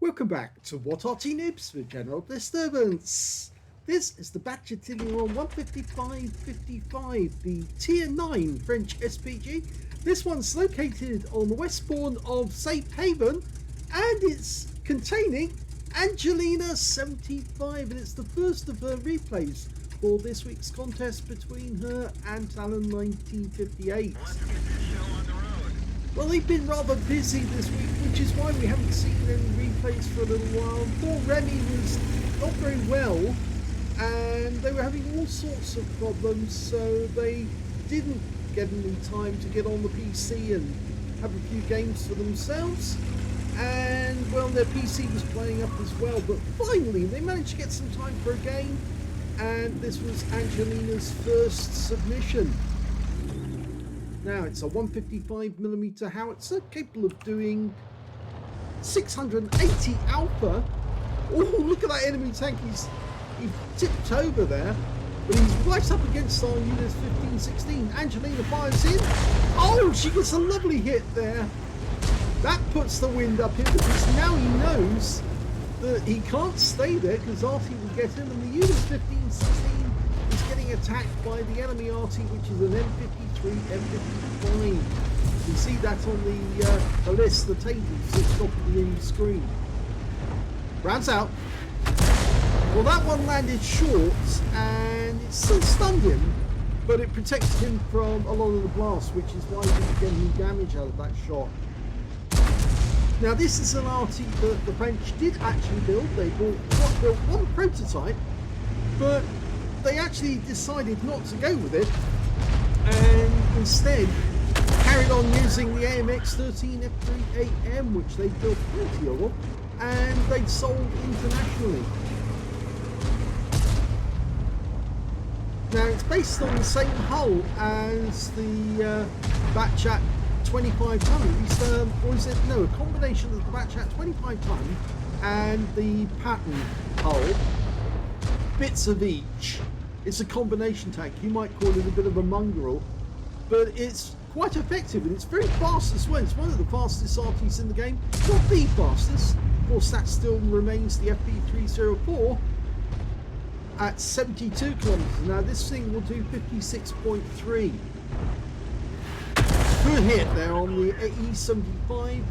Welcome back to What Arty Noobs with General Disturbance. This is the Bat Châtillon 155-55, the Tier 9 French SPG. This one's located on the west spawn of Safe Haven and it's containing Angelina75, and it's the first of her replays for this week's contest between her and Aslains 1958. Well, they've been rather busy this week, which is why we haven't seen any replays for a little while. Poor Remy was not very well, and they were having all sorts of problems, so they didn't get any time to get on the PC and have a few games for themselves. And, well, their PC was playing up as well, but finally they managed to get some time for a game, and this was Angelina's first submission. Now it's a 155mm howitzer capable of doing 680 alpha. Oh, look at that enemy tank. He tipped over there, but he's right up against our units 15-16. Angelina fires in. Oh, she gets a lovely hit there. That puts the wind up him because now he knows that he can't stay there because Arty will get him, and the unit 15-16 is getting attacked by the enemy Arty, which is an M53, M55. You can see that on the list, the table sits top of the screen. Rounds out. Well, that one landed short, and it still stunned him, but it protected him from a lot of the blasts, which is why he didn't get any damage out of that shot. Now, this is an Arty that the French did actually build. They built one prototype, but they actually decided not to go with it and instead carried on using the AMX-13 F3AM, which they built plenty of, and they'd sold internationally. Now it's based on the same hull as the Bat Châtillon 25 ton, or is it, no, a combination of the Bat Châtillon 25 ton and the pattern hull, bits of each. It's a combination tank. You might call it a bit of a mongrel, but it's quite effective and it's very fast as well. It's one of the fastest Artys in the game. Not the fastest. Of course, that still remains the FP304 at 72 kilometers. Now, this thing will do 56.3. Good hit there on the E75.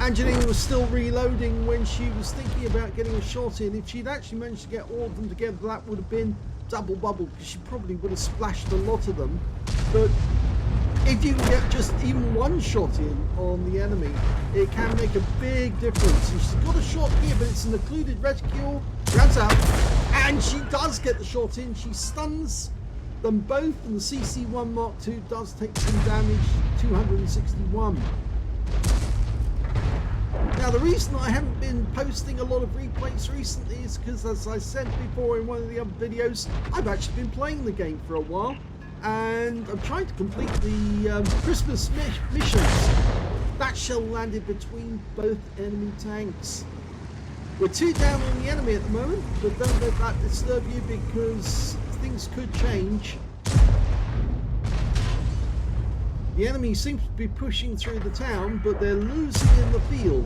Angelina was still reloading when she was thinking about getting a shot in. If she'd actually managed to get all of them together, that would have been double bubble, because she probably would have splashed a lot of them. But if you can get just even one shot in on the enemy, it can make a big difference. And she's got a shot here, but it's an occluded reticule. Grabs out, and she does get the shot in. She stuns them both, and the CC1 Mark II does take some damage, 261. Now, the reason I haven't been posting a lot of replays recently is because, as I said before in one of the other videos, I've actually been playing the game for a while, and I'm trying to complete the Christmas missions. That shell landed between both enemy tanks. We're 2 down on the enemy at the moment, but don't let that disturb you because things could change. The enemy seems to be pushing through the town, but they're losing in the field.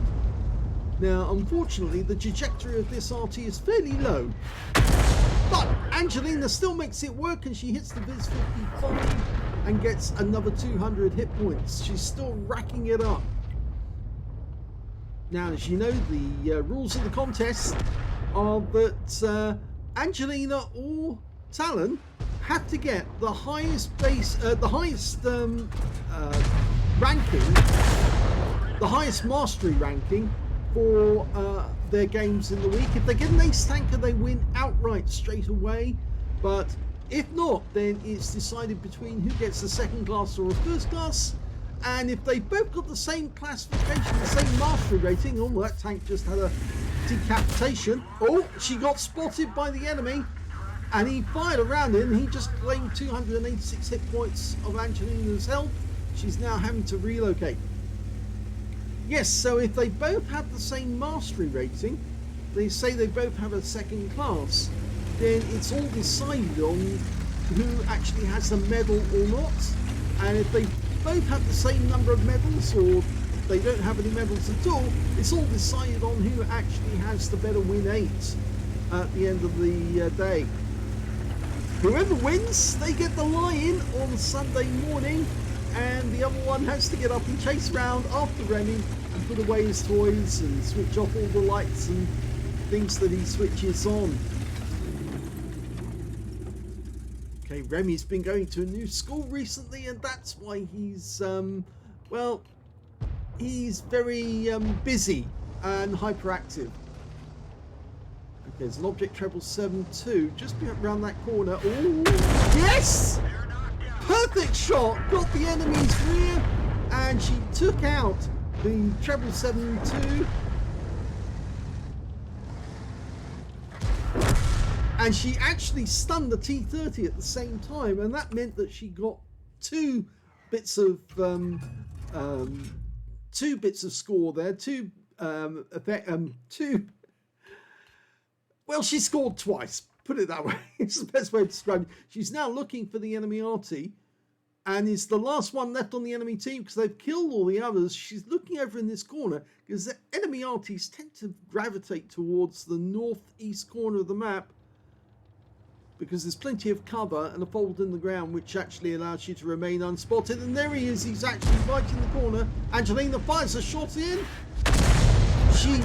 Now, unfortunately, the trajectory of this Arty is fairly low, but Angelina still makes it work, and she hits the Viz 55 and gets another 200 hit points. She's still racking it up. Now, as you know, the rules of the contest are that Angelina or Talon have to get the highest ranking, the highest mastery ranking for their games in the week. If they get an ace tanker, they win outright straight away, but if not, then it's decided between who gets a second class or a first class. And if they both got the same classification, the same mastery rating, oh, that tank just had a decapitation. Oh, she got spotted by the enemy, and he fired around him. He just claimed 286 hit points of Angelina's health. She's now having to relocate. Yes, so if they both have the same mastery rating, they say they both have a second class, then it's all decided on who actually has a medal or not. And if they both have the same number of medals, or they don't have any medals at all. It's all decided on who actually has the better win 8 at the end of the day. Whoever wins, they get the lie-in on Sunday morning, and the other one has to get up and chase around after Remy and put away his toys and switch off all the lights and things that he switches on. Okay, Remy's been going to a new school recently, and that's why he's, well, he's very busy and hyperactive. Okay, there's an object treble 7-2 just around that corner. Oh, yes! Perfect shot, got the enemy's rear, and she took out the treble 7-2. And she actually stunned the T30 at the same time, and that meant that she got two bits of score there. Well, she scored twice. Put it that way. It's the best way to describe it. She's now looking for the enemy Arty, and is the last one left on the enemy team because they've killed all the others. She's looking over in this corner because the enemy Arties tend to gravitate towards the northeast corner of the map, because there's plenty of cover and a fold in the ground which actually allows you to remain unspotted. And there he is, he's actually right in the corner. Angelina fires a shot in. She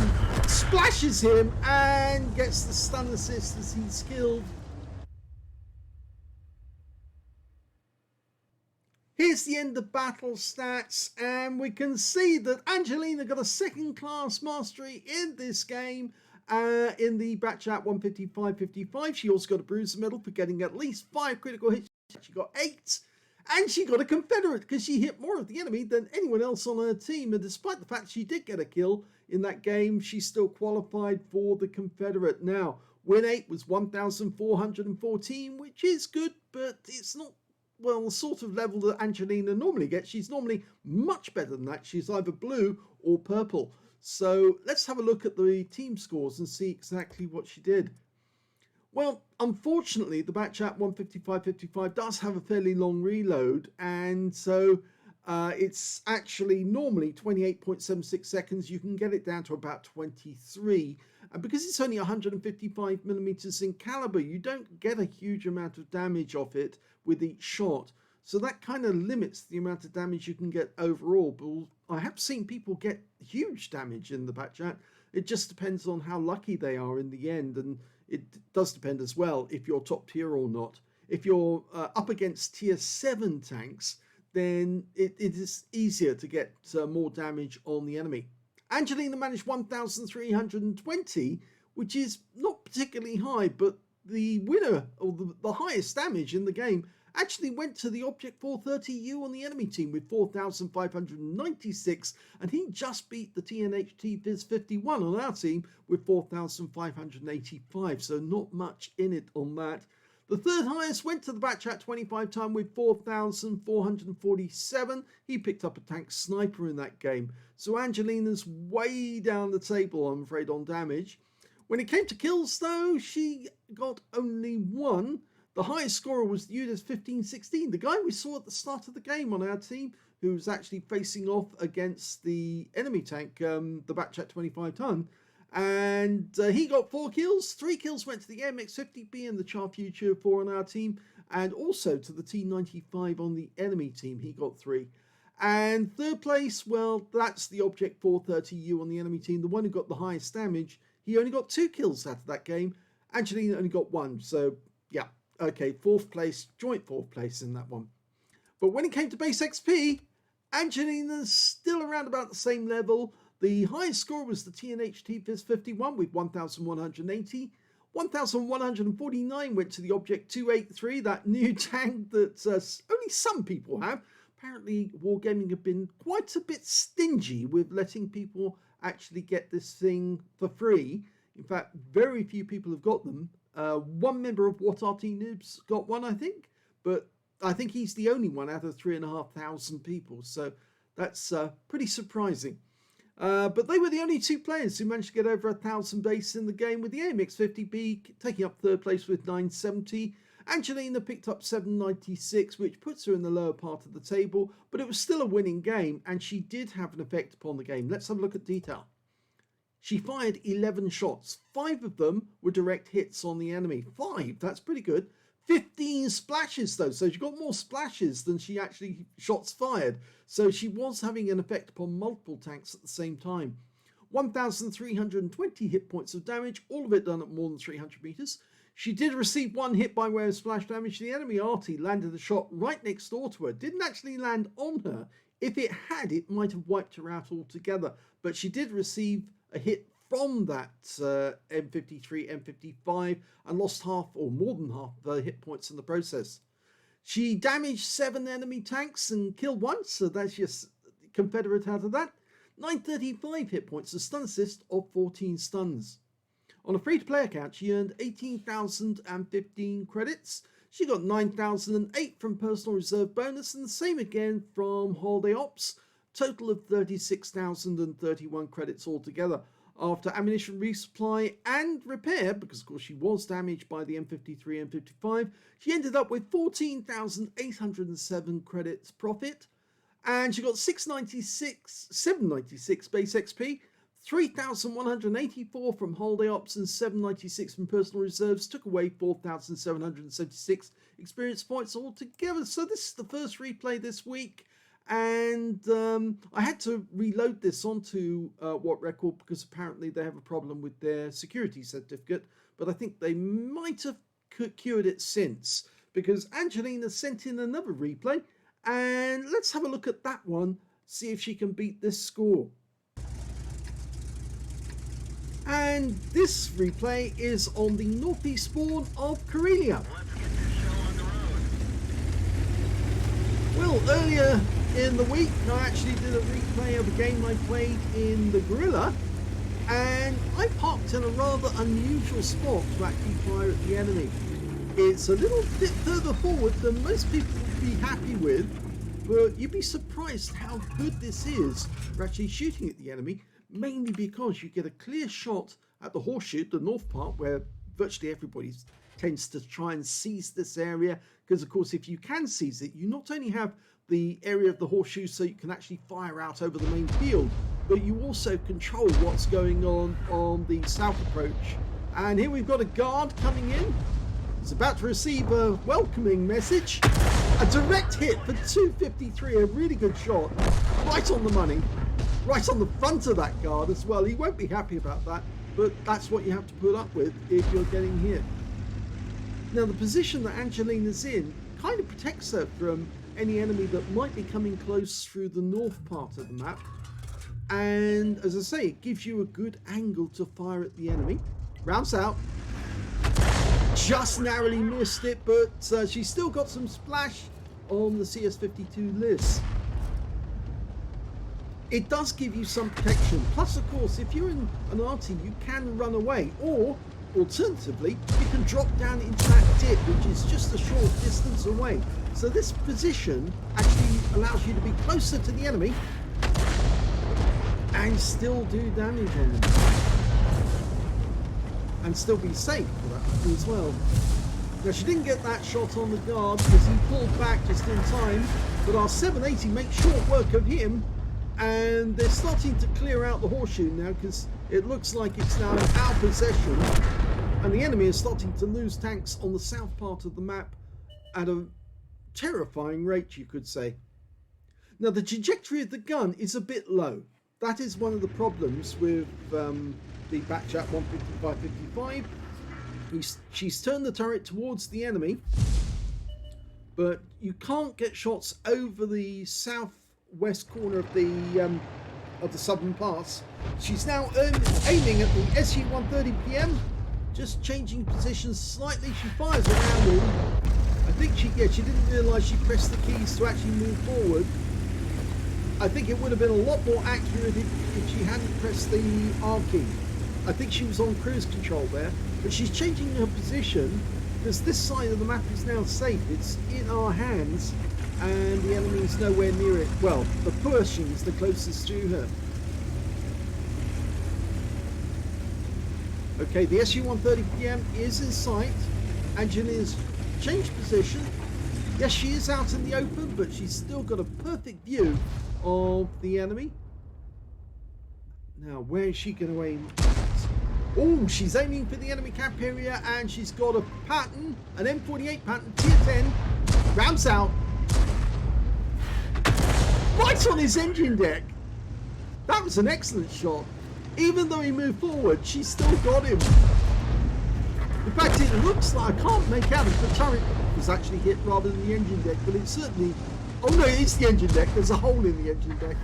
splashes him and gets the stun assist as he's killed. Here's the end of battle stats, and we can see that Angelina got a second class mastery in this game. In the Bat Châtillon 155-55, she also got a bruiser medal for getting at least 5 critical hits. She got 8, and she got a Confederate because she hit more of the enemy than anyone else on her team. And despite the fact she did get a kill in that game, she still qualified for the Confederate. Now, win 8 was 1,414, which is good, but it's not, well, the sort of level that Angelina normally gets. She's normally much better than that. She's either blue or purple. So let's have a look at the team scores and see exactly what she did. Well, unfortunately, the Bat Châtillon 155-55 does have a fairly long reload, and so it's actually normally 28.76 seconds. You can get it down to about 23. And because it's only 155 millimeters in caliber, you don't get a huge amount of damage off it with each shot. So that kind of limits the amount of damage you can get overall. But I have seen people get huge damage in the Bat Châtillon. It just depends on how lucky they are in the end. And it does depend as well if you're top tier or not. If you're up against tier 7 tanks, then it is easier to get more damage on the enemy. Angelina managed 1,320, which is not particularly high, but the winner, or the highest damage in the game, actually went to the Object 430U on the enemy team with 4,596, and he just beat the TNHT Viz 51 on our team with 4,585, so not much in it on that. The third highest went to the Bat Châtillon 25 time with 4,447. He picked up a tank sniper in that game. So Angelina's way down the table, I'm afraid, on damage. When it came to kills, though, she got only 1. The highest scorer was the UDES 1516, the guy we saw at the start of the game on our team, who was actually facing off against the enemy tank, the Bat Châtillon 25 ton. And he got 4 kills. 3 kills went to the MX50B and the Char Future 4 on our team, and also to the T95 on the enemy team. He got 3. And third place, well, that's the Object 430U on the enemy team, the one who got the highest damage. He only got 2 kills out of that game. Angelina only got 1. So, yeah, okay, 4th place, joint 4th place in that one. But when it came to base XP, Angelina's still around about the same level. The highest score was the TNHT Viz 51 with 1,180. 1,149 went to the Object 283, that new tank that only some people have. Apparently, Wargaming have been quite a bit stingy with letting people actually get this thing for free. In fact, very few people have got them. One member of Arty Noobs got one, I think, but I think he's the only one out of 3,500 people, so that's pretty surprising. But they were the only 2 players who managed to get over 1,000 base in the game, with the AMX50B taking up 3rd place with 970, Angelina picked up 796, which puts her in the lower part of the table, but it was still a winning game, and she did have an effect upon the game. Let's have a look at detail. She fired 11 shots. 5 of them were direct hits on the enemy. 5, that's pretty good. 15 splashes though, so she got more splashes than she actually shots fired. So she was having an effect upon multiple tanks at the same time. 1,320 hit points of damage, all of it done at more than 300 meters. She did receive 1 hit by way of splash damage. The enemy Arty landed a shot right next door to her. Didn't actually land on her. If it had, it might have wiped her out altogether. But she did receive a hit from that M53, M55 and lost half or more than half of her hit points in the process. She damaged 7 enemy tanks and killed 1, so that's just Confederate out of that. 935 hit points, a stun assist of 14 stuns. On a free-to-play account, she earned 18,015 credits. She got 9,008 from personal reserve bonus, and the same again from holiday ops. Total of 36,031 credits altogether. After ammunition resupply and repair, because of course she was damaged by the M53 and M55, she ended up with 14,807 credits profit, and she got 796 base XP, 3,184 from holiday ops and 796 from personal reserves, took away 4,776 experience points altogether. So this is the first replay this week. And I had to reload this onto What Record because apparently they have a problem with their security certificate. But I think they might have cured it since, because Angelina sent in another replay. And let's have a look at that one, see if she can beat this score. And this replay is on the northeast spawn of Karelia. Well, earlier in the week I actually did a replay of a game I played in the Gorilla, and I parked in a rather unusual spot to actually fire at the enemy. It's a little bit further forward than most people would be happy with, but you'd be surprised how good this is for actually shooting at the enemy, mainly because you get a clear shot at the horseshoe, the north part, where virtually everybody tends to try and seize this area, because of course if you can seize it, you not only have the area of the horseshoe so you can actually fire out over the main field, but you also control what's going on the south approach. And here we've got a guard coming in. He's about to receive a welcoming message. A direct hit for 253, a really good shot, right on the money, right on the front of that guard as well. He won't be happy about that, but that's what you have to put up with if you're getting hit. Now the position that Angelina's in kind of protects her from any enemy that might be coming close through the north part of the map, and as I say, it gives you a good angle to fire at the enemy. Rounds out, just narrowly missed it, but she's still got some splash on the CS52 list. It does give you some protection, plus of course if you're in an Arty you can run away, or alternatively you can drop down into that dip, which is just a short distance away. So this position actually allows you to be closer to the enemy and still do damage on them, and still be safe for that as well. Now she didn't get that shot on the guard because he pulled back just in time, but our 780 makes short work of him, and they're starting to clear out the horseshoe now because it looks like it's now in our possession, and the enemy is starting to lose tanks on the south part of the map at a terrifying rate, you could say. Now the trajectory of the gun is a bit low. That is one of the problems with the Bat Châtillon 155-55. She's turned the turret towards the enemy, but you can't get shots over the southwest corner of the southern pass. She's now aiming at the SU-130 PM, just changing positions slightly. She fires around him. I think she didn't realise she pressed the keys to actually move forward. I think it would have been a lot more accurate if she hadn't pressed the R key. I think she was on cruise control there, but she's changing her position because this side of the map is now safe. It's in our hands and the enemy is nowhere near it. Well, the Pershing is the closest to her. Okay, the SU-130 PM is in sight. Angelina's changed position. Yes, she is out in the open, but she's still got a perfect view of the enemy. Now, where is she going to aim? Oh, she's aiming for the enemy camp area, and she's got a pattern, an M48 pattern, tier 10, rounds out. Right on his engine deck. That was an excellent shot. Even though he moved forward, she still got him. In fact, it looks like, I can't make out if the turret was actually hit rather than the engine deck, but it certainly, oh no, it's the engine deck. There's a hole in the engine deck.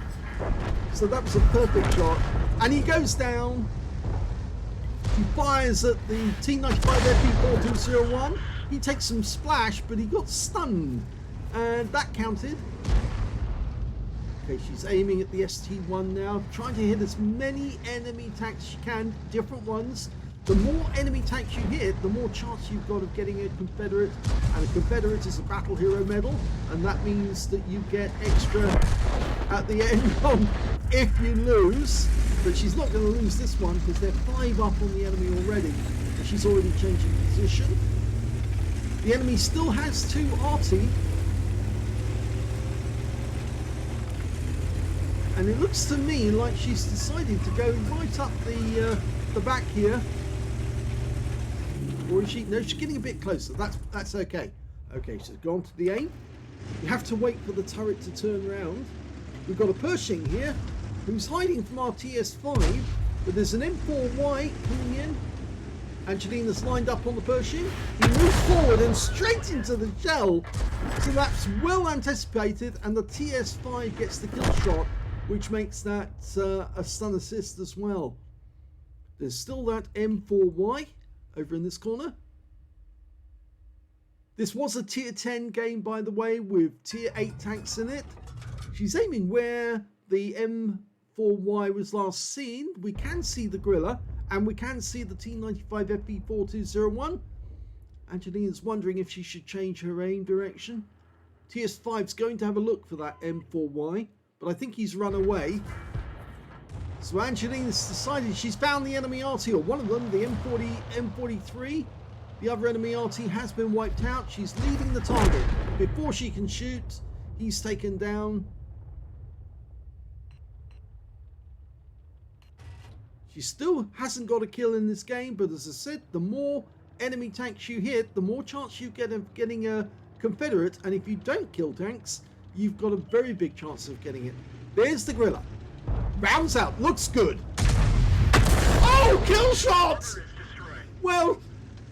So that was a perfect shot. And he goes down. He fires at the T95FE4201. He takes some splash, but he got stunned. And that counted. Okay, she's aiming at the ST1 now, trying to hit as many enemy tanks as she can, different ones. The more enemy tanks you hit, the more chance you've got of getting a Confederate, and a Confederate is a battle hero medal, and that means that you get extra at the end if you lose. But she's not going to lose this one because they're 5 up on the enemy already, and she's already changing position. The enemy still has 2 Arty. And it looks to me like she's decided to go right up the back here. Or is she? No, she's getting a bit closer. That's okay. Okay, she's gone to the aim. You have to wait for the turret to turn around. We've got a Pershing here who's hiding from our TS5, but there's an M4Y coming in. Angelina's lined up on the Pershing. He moves forward and straight into the shell. So that's well anticipated, and the TS5 gets the kill shot, which makes that a stun assist as well. There's still that M4Y over in this corner. This was a tier 10 game, by the way, with tier 8 tanks in it. She's aiming where the M4Y was last seen. We can see the Gorilla, and we can see the T95FE4201. Angelina's wondering if she should change her aim direction. TS5's going to have a look for that M4Y, but I think he's run away. So Angelina's decided she's found the enemy Arty, or one of them, the M43. The other enemy Arty has been wiped out. She's leading the target. Before she can shoot, he's taken down. She still hasn't got a kill in this game, but as I said, the more enemy tanks you hit, the more chance you get of getting a Confederate, and if you don't kill tanks, you've got a very big chance of getting it. There's the Gorilla. Rounds out. Looks good. Oh, kill shot! Well,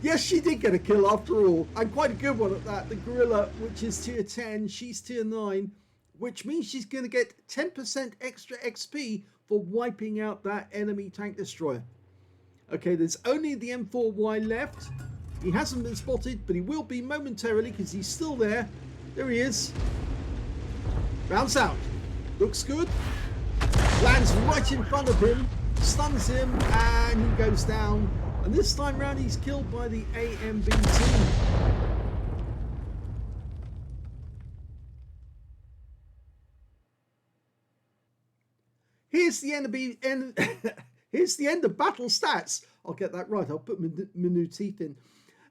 yes, she did get a kill after all, and quite a good one at that. The Gorilla, which is tier 10, she's tier 9, which means she's going to get 10% extra XP for wiping out that enemy tank destroyer. Okay, there's only the M4Y left. He hasn't been spotted, but he will be momentarily because he's still there. There he is. Rounds out. Looks good. Lands right in front of him. Stuns him, and he goes down. And this time round, he's killed by the AMB team. Here's the end of here's the end of battle stats. I'll get that right. I'll put my new teeth in.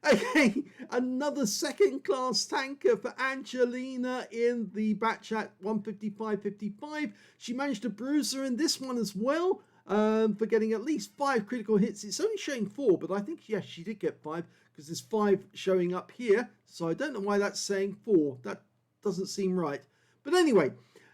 Okay, another second-class tanker for Angelina in the Bat Chat 155-55. She managed to bruise her in this one as well, for getting at least 5 critical hits. It's only showing 4, but I think, yes, she did get 5, because there's 5 showing up here. So I don't know why that's saying 4. That doesn't seem right. But anyway,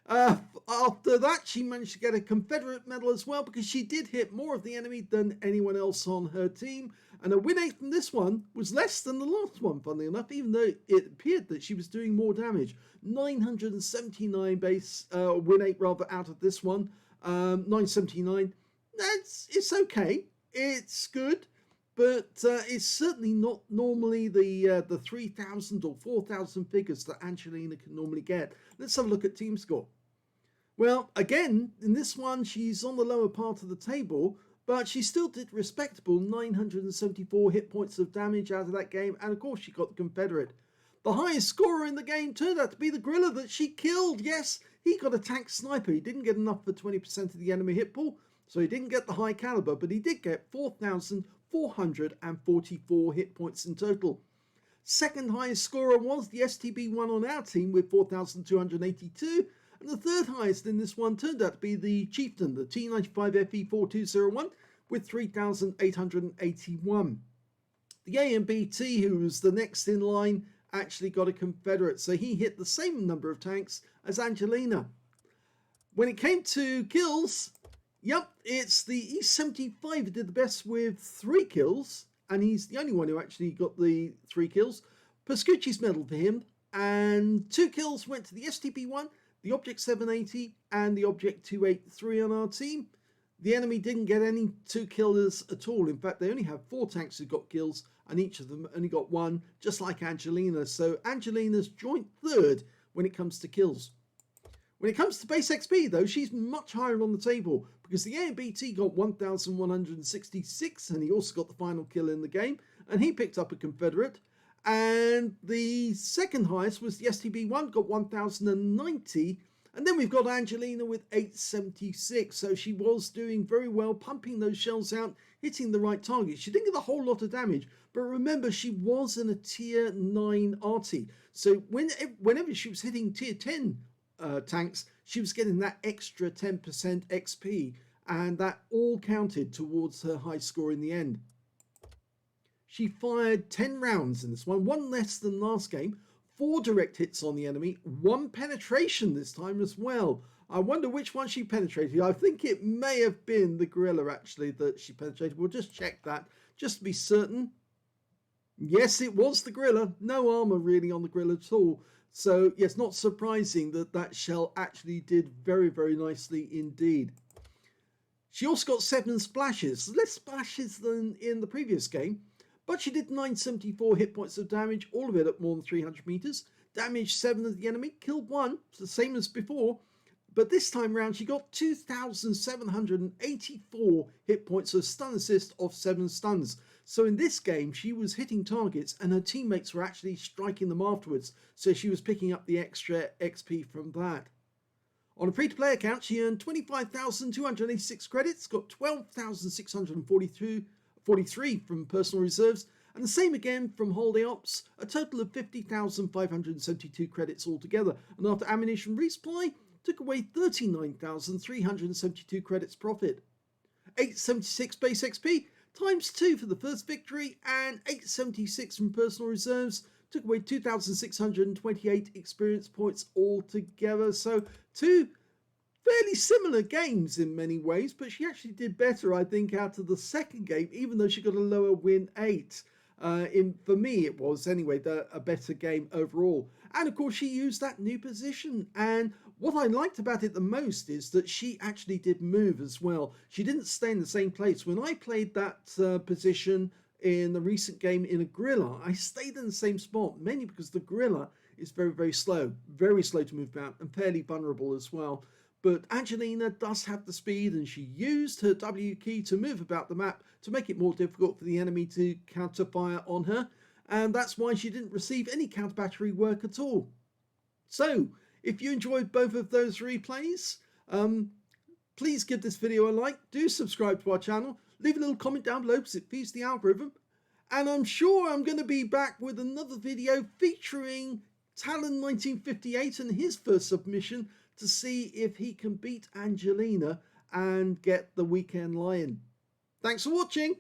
after that, she managed to get a Confederate medal as well, because she did hit more of the enemy than anyone else on her team. And a win rate from this one was less than the last one, funnily enough, even though it appeared that she was doing more damage. 979 base win rate rather out of this one. 979. It's okay. It's good, but it's certainly not normally the 3,000 or 4,000 figures that Angelina can normally get. Let's have a look at team score. Well, again, in this one, she's on the lower part of the table, but she still did respectable 974 hit points of damage out of that game, and of course she got the Confederate. The highest scorer in the game turned out to be the Gorilla that she killed. Yes, he got a tank sniper. He didn't get enough for 20% of the enemy hit pool, so he didn't get the high caliber, but he did get 4,444 hit points in total. Second highest scorer was the STB1 on our team with 4,282. And the third highest in this one turned out to be the Chieftain, the T95FE4201 with 3,881. The AMBT, who was the next in line, actually got a Confederate, so he hit the same number of tanks as Angelina. When it came to kills, yep, it's the E75 who did the best with 3 kills, and he's the only one who actually got the 3 kills. Pascucci's medal for him, and 2 kills went to the STP1, the Object 780, and the Object 283 on our team. The enemy didn't get any 2 killers at all. In fact, they only have 4 tanks who got kills, and each of them only got 1, just like Angelina. So Angelina's joint third when it comes to kills. When it comes to base XP, though, she's much higher on the table, because the AMBT got 1,166, and he also got the final kill in the game, and he picked up a Confederate. And the second highest was the STB1, got 1,090. And then we've got Angelina with 876, so she was doing very well, pumping those shells out, hitting the right target. She didn't get a whole lot of damage, but remember, she was in a tier 9 Arty. So whenever she was hitting tier 10 tanks, she was getting that extra 10% XP, and that all counted towards her high score in the end. She fired 10 rounds in this one less than last game. 4 direct hits on the enemy, 1 penetration this time as well. I wonder which one she penetrated. I think it may have been the gorilla actually that she penetrated. We'll just check that just to be certain. Yes, it was the gorilla. No armor really on the gorilla at all. So yes, not surprising that that shell actually did very, very nicely indeed. She also got 7 splashes, less splashes than in the previous game. But she did 974 hit points of damage, all of it at more than 300 meters. Damaged 7 of the enemy, killed 1, it's the same as before. But this time round, she got 2,784 hit points of stun assist off 7 stuns. So in this game, she was hitting targets and her teammates were actually striking them afterwards. So she was picking up the extra XP from that. On a free-to-play account, she earned 25,286 credits, got 12,643 from personal reserves, and the same again from holiday ops, a total of 50,572 credits altogether. And after ammunition resupply, took away 39,372 credits profit. 876 base XP times 2 for the first victory, and 876 from personal reserves took away 2,628 experience points altogether. So 2 fairly similar games in many ways, but she actually did better, I think, out of the second game, even though she got a lower win 8. For me, it was anyway a better game overall. And of course, she used that new position. And what I liked about it the most is that she actually did move as well. She didn't stay in the same place. When I played that position in the recent game in a gorilla, I stayed in the same spot, mainly because the gorilla is very, very slow to move about, and fairly vulnerable as well. But Angelina does have the speed, and she used her W key to move about the map to make it more difficult for the enemy to counterfire on her, and that's why she didn't receive any counter battery work at all. So, if you enjoyed both of those replays, please give this video a like, do subscribe to our channel, leave a little comment down below because it feeds the algorithm, and I'm sure I'm going to be back with another video featuring Talon1958 and his first submission to see if he can beat Angelina and get the Weekend Lion. Thanks for watching.